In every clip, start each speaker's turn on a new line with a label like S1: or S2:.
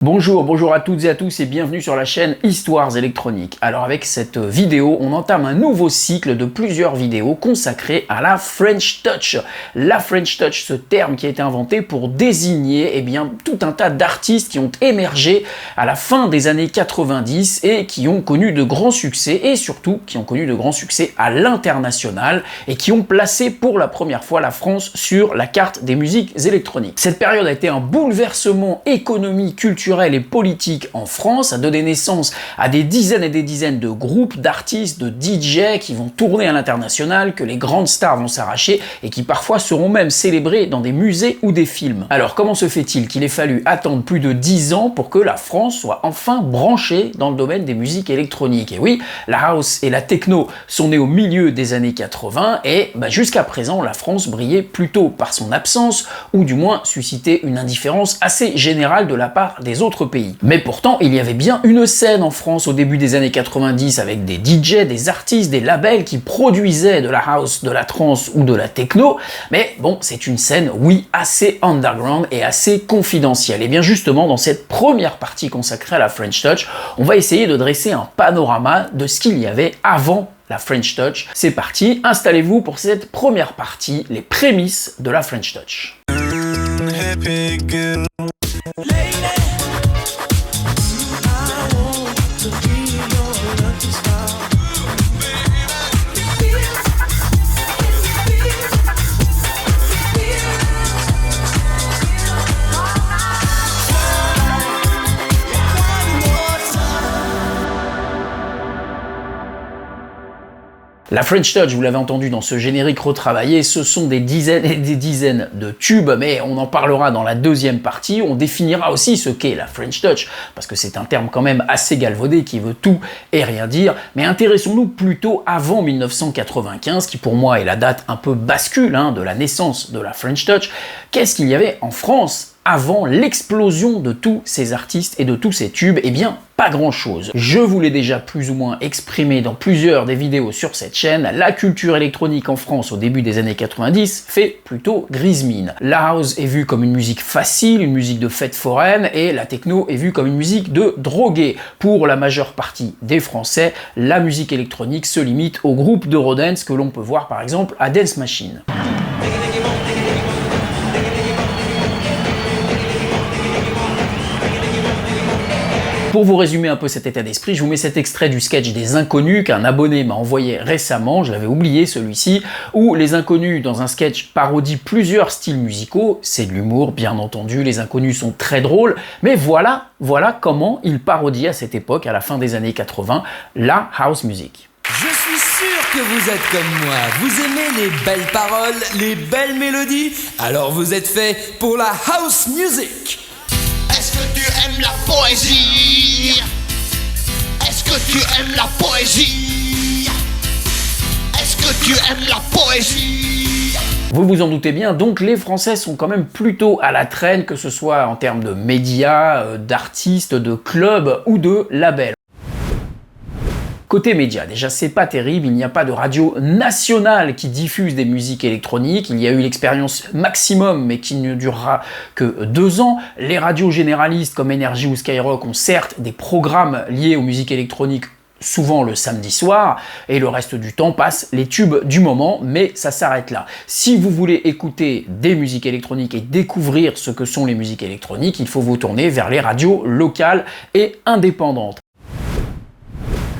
S1: Bonjour à toutes et à tous et bienvenue sur la chaîne Histoires électroniques. Alors avec cette vidéo, on entame un nouveau cycle de plusieurs vidéos consacrées à la French Touch. La French Touch, ce terme qui a été inventé pour désigner tout un tas d'artistes qui ont émergé à la fin des années 90 et qui ont connu de grands succès et surtout qui ont connu de grands succès à l'international et qui ont placé pour la première fois la France sur la carte des musiques électroniques. Cette période a été un bouleversement économique, culturel et politique en France, a donné naissance à des dizaines et des dizaines de groupes d'artistes, de DJ qui vont tourner à l'international, que les grandes stars vont s'arracher et qui parfois seront même célébrés dans des musées ou des films. Alors comment se fait-il qu'il ait fallu attendre plus de 10 ans pour que la France soit enfin branchée dans le domaine des musiques électroniques? Et oui, la house et la techno sont nées au milieu des années 80 et jusqu'à présent la France brillait plutôt par son absence ou du moins suscitait une indifférence assez générale de la part des autres pays. Mais pourtant, il y avait bien une scène en France au début des années 90 avec des DJ, des artistes, des labels qui produisaient de la house, de la trance ou de la techno, mais bon, c'est une scène, oui, assez underground et assez confidentielle. Et bien justement, dans cette première partie consacrée à la French Touch, on va essayer de dresser un panorama de ce qu'il y avait avant la French Touch. C'est parti, installez-vous pour cette première partie, les prémices de la French Touch. La French Touch, vous l'avez entendu dans ce générique retravaillé, ce sont des dizaines et des dizaines de tubes, mais on en parlera dans la deuxième partie, on définira aussi ce qu'est la French Touch, parce que c'est un terme quand même assez galvaudé qui veut tout et rien dire, mais intéressons-nous plutôt avant 1995, qui pour moi est la date un peu bascule de la naissance de la French Touch. Qu'est-ce qu'il y avait en France avant l'explosion de tous ces artistes et de tous ces tubes? Eh bien, pas grand-chose. Je vous l'ai déjà plus ou moins exprimé dans plusieurs des vidéos sur cette chaîne, la culture électronique en France au début des années 90 fait plutôt grise mine. La house est vue comme une musique facile, une musique de fête foraine, et la techno est vue comme une musique de drogué. Pour la majeure partie des Français, la musique électronique se limite au groupe d'Eurodance que l'on peut voir par exemple à Dance Machine. Pour vous résumer un peu cet état d'esprit, je vous mets cet extrait du sketch des Inconnus qu'un abonné m'a envoyé récemment, je l'avais oublié celui-ci, où les Inconnus dans un sketch parodient plusieurs styles musicaux, c'est de l'humour bien entendu, les Inconnus sont très drôles, mais voilà comment ils parodiaient à cette époque, à la fin des années 80, la house music.
S2: Je suis sûr que vous êtes comme moi, vous aimez les belles paroles, les belles mélodies, alors vous êtes fait pour la house music.
S3: Est-ce que tu aimes la poésie? Est-ce que tu aimes la poésie? Est-ce que tu aimes la poésie?
S1: Vous vous en doutez bien, donc les Français sont quand même plutôt à la traîne, que ce soit en termes de médias, d'artistes, de clubs ou de labels. Côté médias, déjà c'est pas terrible, il n'y a pas de radio nationale qui diffuse des musiques électroniques, il y a eu l'expérience Maximum mais qui ne durera que 2 ans. Les radios généralistes comme Énergie ou Skyrock ont certes des programmes liés aux musiques électroniques, souvent le samedi soir, et le reste du temps passe les tubes du moment, mais ça s'arrête là. Si vous voulez écouter des musiques électroniques et découvrir ce que sont les musiques électroniques, il faut vous tourner vers les radios locales et indépendantes.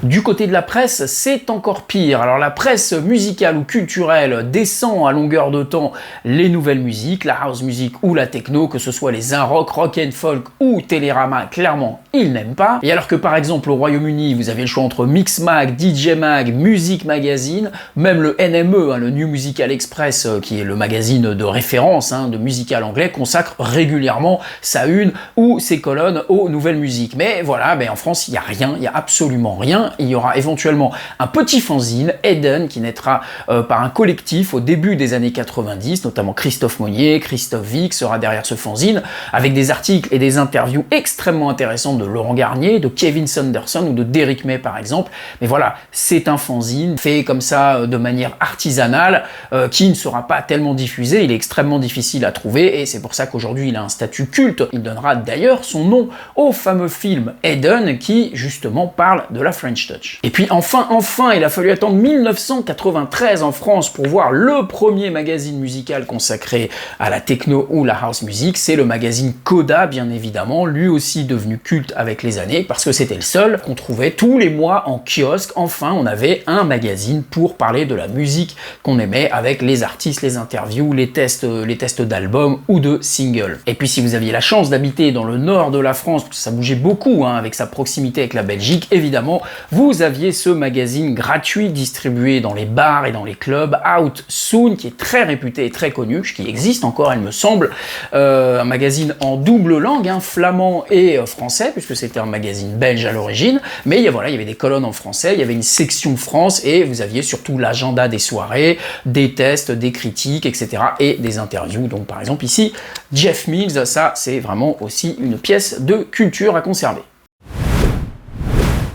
S1: Du côté de la presse, c'est encore pire. Alors la presse musicale ou culturelle descend à longueur de temps les nouvelles musiques, la house music ou la techno, que ce soit les rock, rock and folk ou Télérama, clairement, ils n'aiment pas. Et alors que par exemple au Royaume-Uni, vous avez le choix entre Mixmag, DJ Mag, Music Magazine, même le NME, le New Musical Express, qui est le magazine de référence de musical anglais, consacre régulièrement sa une ou ses colonnes aux nouvelles musiques. Mais voilà, en France, il n'y a rien, il n'y a absolument rien. bien, il y aura éventuellement un petit fanzine, Eden, qui naîtra par un collectif au début des années 90, notamment Christophe Monnier, Christophe Vic sera derrière ce fanzine, avec des articles et des interviews extrêmement intéressantes de Laurent Garnier, de Kevin Saunderson ou de Derrick May par exemple. Mais voilà, c'est un fanzine fait comme ça de manière artisanale, qui ne sera pas tellement diffusé, il est extrêmement difficile à trouver et c'est pour ça qu'aujourd'hui il a un statut culte. Il donnera d'ailleurs son nom au fameux film Eden qui justement parle de la French Touch. Et puis enfin, il a fallu attendre 1993 en France pour voir le premier magazine musical consacré à la techno ou la house music, c'est le magazine Coda bien évidemment, lui aussi devenu culte avec les années parce que c'était le seul qu'on trouvait tous les mois en kiosque. Enfin, on avait un magazine pour parler de la musique qu'on aimait avec les artistes, les interviews, les tests d'albums ou de singles. Et puis si vous aviez la chance d'habiter dans le nord de la France, parce que ça bougeait beaucoup avec sa proximité avec la Belgique, évidemment, vous aviez ce magazine gratuit distribué dans les bars et dans les clubs, Out Soon, qui est très réputé et très connu, qui existe encore, il me semble, un magazine en double langue, flamand et français, puisque c'était un magazine belge à l'origine, mais il y avait des colonnes en français, il y avait une section France, et vous aviez surtout l'agenda des soirées, des tests, des critiques, etc., et des interviews. Donc par exemple ici, Jeff Mills, ça c'est vraiment aussi une pièce de culture à conserver.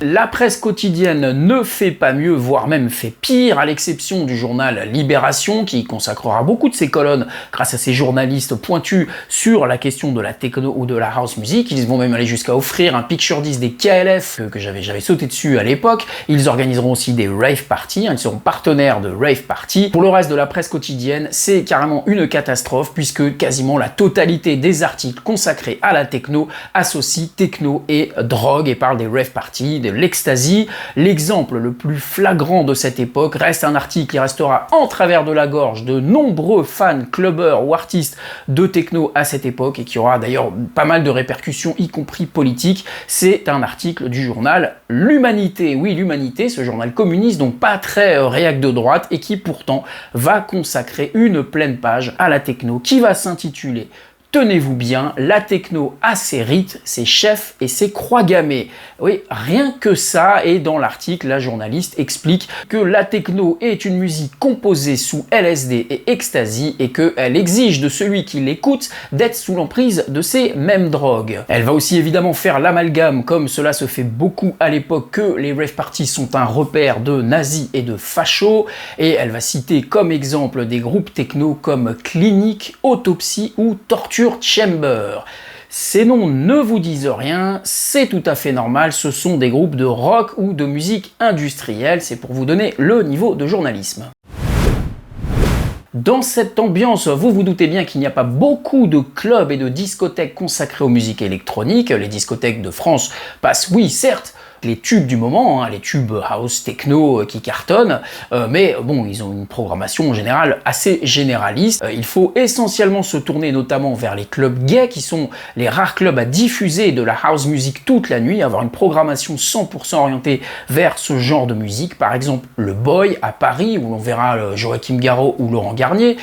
S1: La presse quotidienne ne fait pas mieux, voire même fait pire, à l'exception du journal Libération, qui consacrera beaucoup de ses colonnes grâce à ses journalistes pointus sur la question de la techno ou de la house music. Ils vont même aller jusqu'à offrir un picture disc des KLF que j'avais sauté dessus à l'époque. Ils organiseront aussi des rave parties, ils seront partenaires de rave parties. Pour le reste de la presse quotidienne, c'est carrément une catastrophe puisque quasiment la totalité des articles consacrés à la techno associent techno et drogue et parlent des rave parties, de l'ecstasy. L'exemple le plus flagrant de cette époque reste un article qui restera en travers de la gorge de nombreux fans, clubbers ou artistes de techno à cette époque et qui aura d'ailleurs pas mal de répercussions, y compris politiques. C'est un article du journal L'Humanité. Oui, L'Humanité, ce journal communiste, donc pas très réac de droite et qui pourtant va consacrer une pleine page à la techno qui va s'intituler tenez-vous bien, la techno a ses rites, ses chefs et ses croix gammées. Oui, rien que ça, et dans l'article, la journaliste explique que la techno est une musique composée sous LSD et ecstasy et qu'elle exige de celui qui l'écoute d'être sous l'emprise de ces mêmes drogues. Elle va aussi évidemment faire l'amalgame, comme cela se fait beaucoup à l'époque, que les rave parties sont un repère de nazis et de fachos, et elle va citer comme exemple des groupes techno comme Clinique, Autopsie ou Torture Chamber. Ces noms ne vous disent rien, c'est tout à fait normal, ce sont des groupes de rock ou de musique industrielle, c'est pour vous donner le niveau de journalisme. Dans cette ambiance, vous vous doutez bien qu'il n'y a pas beaucoup de clubs et de discothèques consacrés aux musiques électroniques. Les discothèques de France passent, oui, certes, les tubes du moment, les tubes house, techno qui cartonnent, mais bon, ils ont une programmation en général assez généraliste. Il faut essentiellement se tourner notamment vers les clubs gays, qui sont les rares clubs à diffuser de la house music toute la nuit, avoir une programmation 100% orientée vers ce genre de musique. Par exemple, le Boy à Paris, où l'on verra Joachim Garraud ou Laurent Garnier.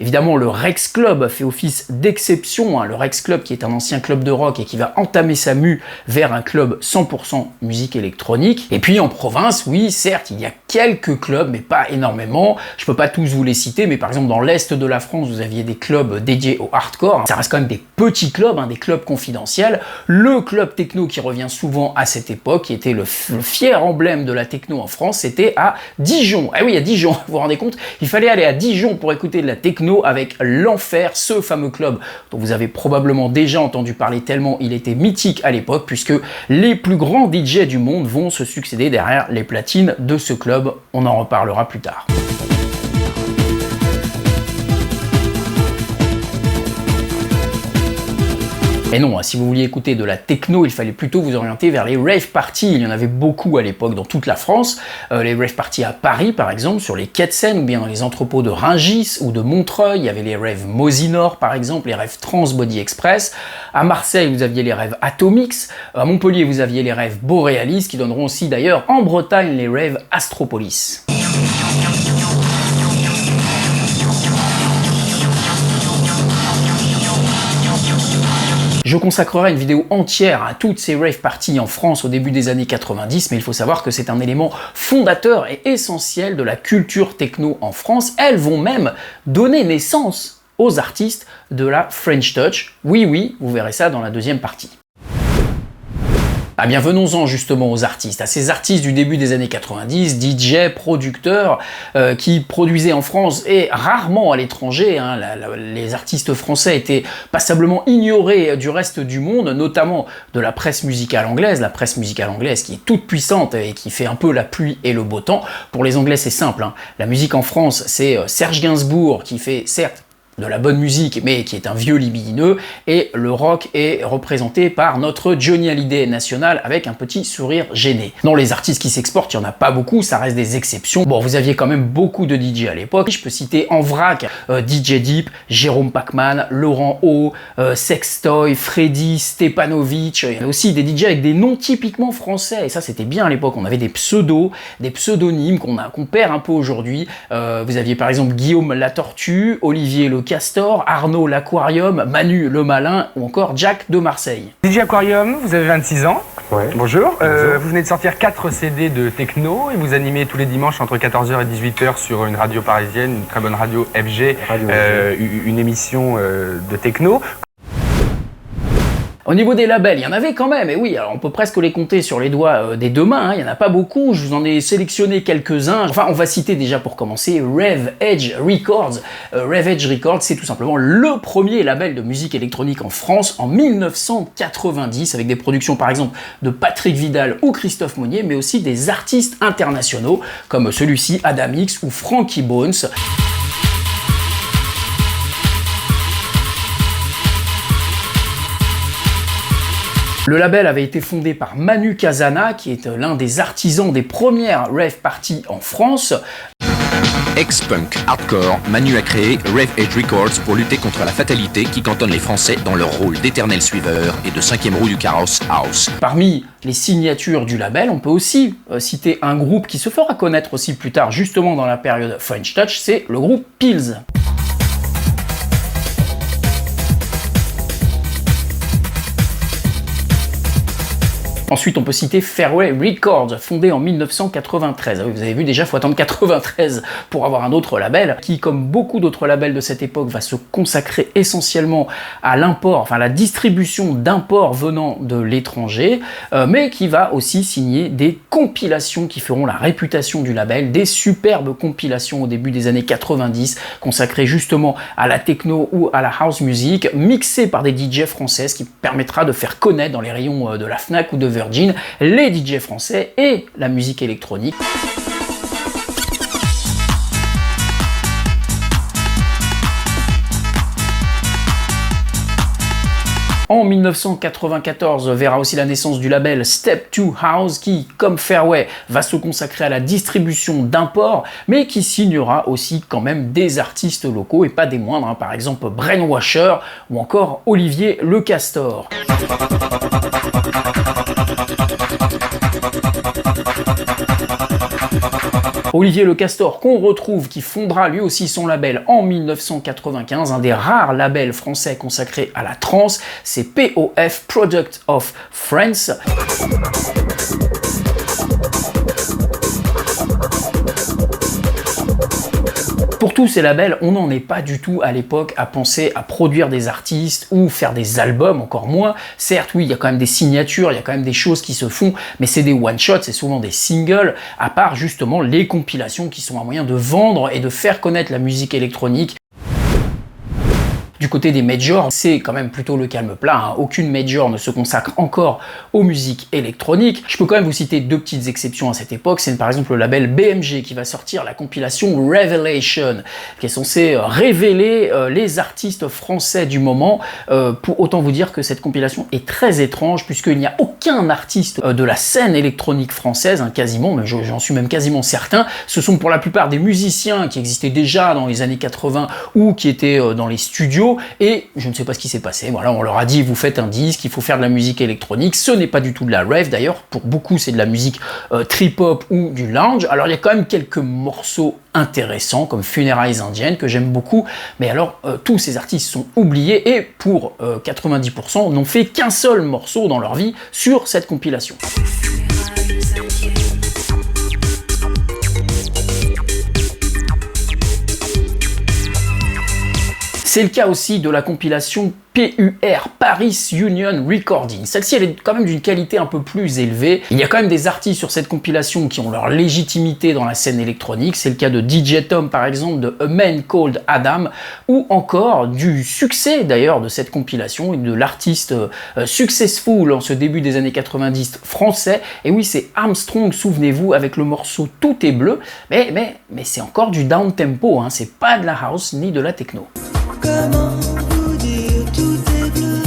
S1: Évidemment, le Rex Club fait office d'exception, le Rex Club qui est un ancien club de rock et qui va entamer sa mue vers un club 100% musique électronique. Et puis en province, oui, certes, il y a quelques clubs, mais pas énormément. Je peux pas tous vous les citer, mais par exemple dans l'est de la France, vous aviez des clubs dédiés au hardcore. Ça reste quand même des petits clubs, des clubs confidentiels. Le club techno qui revient souvent à cette époque, qui était le fier emblème de la techno en France, c'était à Dijon. Ah oui, à Dijon, vous vous rendez compte, il fallait aller à Dijon pour écouter de la techno avec l'Enfer, ce fameux club dont vous avez probablement déjà entendu parler tellement il était mythique à l'époque, puisque les plus grands DJ du monde vont se succéder derrière les platines de ce club. On en reparlera plus tard. Et non, si vous vouliez écouter de la techno, il fallait plutôt vous orienter vers les rave parties. Il y en avait beaucoup à l'époque dans toute la France. Les rave parties à Paris, par exemple, sur les quais de Seine, ou bien dans les entrepôts de Rungis ou de Montreuil. Il y avait les raves Mosinor, par exemple, les raves Trans Body Express. À Marseille, vous aviez les raves Atomix. À Montpellier, vous aviez les raves Borealis, qui donneront aussi d'ailleurs en Bretagne les raves Astropolis. Je consacrerai une vidéo entière à toutes ces rave parties en France au début des années 90, mais il faut savoir que c'est un élément fondateur et essentiel de la culture techno en France. Elles vont même donner naissance aux artistes de la French Touch. Oui, vous verrez ça dans la deuxième partie. Ah bien, venons-en justement aux artistes, à ces artistes du début des années 90, DJ, producteurs, qui produisaient en France et rarement à l'étranger. Hein. Les artistes français étaient passablement ignorés du reste du monde, notamment de la presse musicale anglaise qui est toute puissante et qui fait un peu la pluie et le beau temps. Pour les Anglais, c'est simple, hein. La musique en France, c'est Serge Gainsbourg qui fait, certes, de la bonne musique, mais qui est un vieux libidineux, et le rock est représenté par notre Johnny Hallyday national avec un petit sourire gêné. Dans les artistes qui s'exportent, il n'y en a pas beaucoup, ça reste des exceptions. Bon, vous aviez quand même beaucoup de DJ à l'époque. Je peux citer en vrac DJ Deep, Jérôme Pacman, Laurent O, Sextoy, Freddy, Stepanovic. Il y avait aussi des DJ avec des noms typiquement français, et ça c'était bien à l'époque. On avait des pseudos, des pseudonymes qu'on perd un peu aujourd'hui. Vous aviez par exemple Guillaume la Tortue, Olivier le Castor, Arnaud l'Aquarium, Manu le Malin ou encore Jack de Marseille.
S4: DJ Aquarium, vous avez 26 ans.
S5: Ouais.
S4: Bonjour. Vous venez de sortir 4 CD de techno et vous animez tous les dimanches entre 14h et 18h sur une radio parisienne, une très bonne radio FG, une émission de techno.
S1: Au niveau des labels, il y en avait quand même, et oui, alors on peut presque les compter sur les doigts des deux mains, hein, il n'y en a pas beaucoup, je vous en ai sélectionné quelques-uns. Enfin, on va citer déjà pour commencer Rave Edge Records. Rave Edge Records, c'est tout simplement le premier label de musique électronique en France en 1990, avec des productions par exemple de Patrick Vidal ou Christophe Monnier, mais aussi des artistes internationaux comme celui-ci, Adam X ou Frankie Bones. Le label avait été fondé par Manu Casana, qui est l'un des artisans des premières rave parties en France.
S6: Ex-punk hardcore, Manu a créé Rave Edge Records pour lutter contre la fatalité qui cantonne les Français dans leur rôle d'éternels suiveurs et de cinquième roue du carrosse house.
S1: Parmi les signatures du label, on peut aussi citer un groupe qui se fera connaître aussi plus tard, justement dans la période French Touch, c'est le groupe Pills. Ensuite, on peut citer Fairway Records, fondé en 1993. Ah oui, vous avez vu, déjà, il faut attendre 93 pour avoir un autre label, qui, comme beaucoup d'autres labels de cette époque, va se consacrer essentiellement à l'import, enfin la distribution d'imports venant de l'étranger, mais qui va aussi signer des compilations qui feront la réputation du label, des superbes compilations au début des années 90, consacrées justement à la techno ou à la house music, mixées par des DJ français, ce qui permettra de faire connaître dans les rayons de la Fnac ou de Virgin les DJ français et la musique électronique. En 1994 verra aussi la naissance du label Step 2 House qui, comme Fairway, va se consacrer à la distribution d'imports, mais qui signera aussi quand même des artistes locaux et pas des moindres, hein, par exemple Brainwasher ou encore Olivier le Castor. Olivier le Castor, qu'on retrouve, qui fondera lui aussi son label en 1995, un des rares labels français consacrés à la trance, c'est POF, Product of France. Pour tous ces labels, on n'en est pas du tout à l'époque à penser à produire des artistes ou faire des albums, encore moins. Certes, oui, il y a quand même des signatures, il y a quand même des choses qui se font, mais c'est des one-shots, c'est souvent des singles, à part justement les compilations qui sont un moyen de vendre et de faire connaître la musique électronique. Du côté des majors, c'est quand même plutôt le calme plat, hein. Aucune major ne se consacre encore aux musiques électroniques. Je peux quand même vous citer deux petites exceptions à cette époque. C'est par exemple le label BMG qui va sortir la compilation Revelation, qui est censée révéler les artistes français du moment. Pour autant vous dire que cette compilation est très étrange, puisqu'il n'y a aucun artiste de la scène électronique française, hein, quasiment, mais j'en suis même quasiment certain. Ce sont pour la plupart des musiciens qui existaient déjà dans les années 80 ou qui étaient dans les studios, studio et je ne sais pas ce qui s'est passé. Voilà, on leur a dit vous faites un disque, il faut faire de la musique électronique. Ce n'est pas du tout de la rave d'ailleurs, pour beaucoup c'est de la musique trip-hop ou du lounge. Alors il y a quand même quelques morceaux intéressants comme Funérailles indiennes que j'aime beaucoup, mais alors tous ces artistes sont oubliés et pour 90% n'ont fait qu'un seul morceau dans leur vie sur cette compilation. C'est le cas aussi de la compilation PUR, Paris Union Recording. Celle-ci, elle est quand même d'une qualité un peu plus élevée. Il y a quand même des artistes sur cette compilation qui ont leur légitimité dans la scène électronique. C'est le cas de DJ Tom, par exemple, de A Man Called Adam, ou encore du succès, d'ailleurs, de cette compilation, et de l'artiste successful en ce début des années 90 français. Et oui, c'est Armstrong, souvenez-vous, avec le morceau Tout est bleu. Mais c'est encore du down-tempo, hein. C'est pas de la house ni de la techno.
S5: Comment vous dire tout est bleu?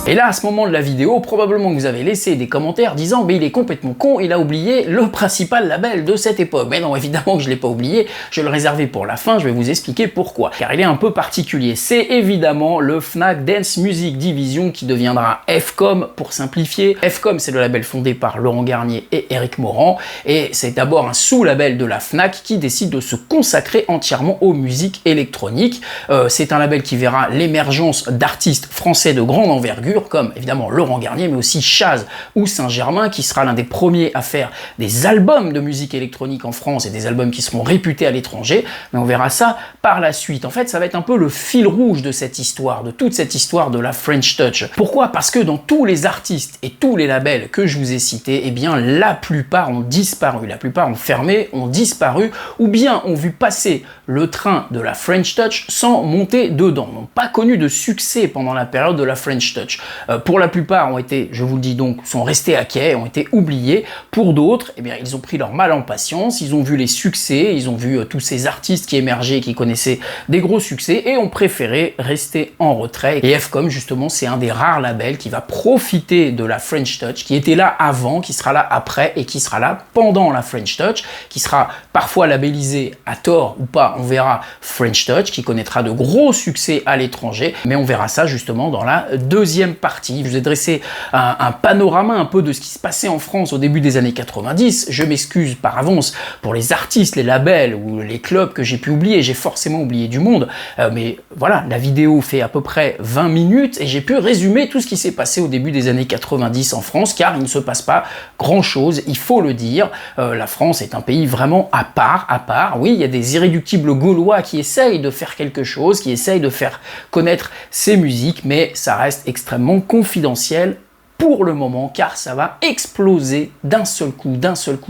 S1: Et là, à ce moment de la vidéo, probablement que vous avez laissé des commentaires disant mais il est complètement con, il a oublié le principal label de cette époque. Mais non, évidemment que je l'ai pas oublié, je le réservais pour la fin, je vais vous expliquer pourquoi. Car il est un peu particulier. C'est évidemment le Fnac Dance Music Division qui deviendra FCOM pour simplifier. FCOM, c'est le label fondé par Laurent Garnier et Eric Morand, et c'est d'abord un sous-label de la Fnac qui décide de se consacrer entièrement aux musiques électroniques. C'est un label qui verra l'émergence d'artistes français de grande envergure, comme évidemment Laurent Garnier, mais aussi Chaz ou Saint-Germain, qui sera l'un des premiers à faire des albums de musique électronique en France et des albums qui seront réputés à l'étranger, mais on verra ça par la suite. En fait, ça va être un peu le fil rouge de cette histoire, de toute cette histoire de la French Touch. Pourquoi? Parce que dans tous les artistes et tous les labels que je vous ai cités, eh bien la plupart ont disparu, la plupart ont fermé, ont disparu, ou bien ont vu passer le train de la French Touch sans monter dedans, n'ont pas connu de succès pendant la période de la French Touch. Pour la plupart ont été, je vous le dis donc, sont restés à quai, ont été oubliés. Pour d'autres, eh bien, ils ont pris leur mal en patience, ils ont vu les succès, ils ont vu tous ces artistes qui émergeaient, qui connaissaient des gros succès et ont préféré rester en retrait. Et FCOM, justement, c'est un des rares labels qui va profiter de la French Touch, qui était là avant, qui sera là après et qui sera là pendant la French Touch, qui sera parfois labellisé à tort ou pas, on verra French Touch, qui connaîtra de gros succès à l'étranger, mais on verra ça justement dans la deuxième partie. Je vous ai dressé un panorama un peu de ce qui se passait en France au début des années 90. Je m'excuse par avance pour les artistes, les labels ou les clubs que j'ai pu oublier. J'ai forcément oublié du monde. Mais voilà, la vidéo fait à peu près 20 minutes et j'ai pu résumer tout ce qui s'est passé au début des années 90 en France, car il ne se passe pas grand-chose, il faut le dire. La France est un pays vraiment à part. Oui, il y a des irréductibles gaulois qui essayent de faire quelque chose, qui essayent de faire connaître ces musiques, mais ça reste extrêmement confidentiel pour le moment, car ça va exploser d'un seul coup,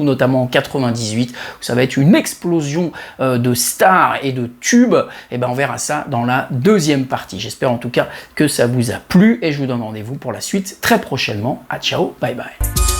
S1: notamment en 98, où ça va être une explosion de stars et de tubes. Et ben on verra ça dans la deuxième partie. J'espère en tout cas que ça vous a plu et je vous donne rendez-vous pour la suite très prochainement. À ciao, bye bye.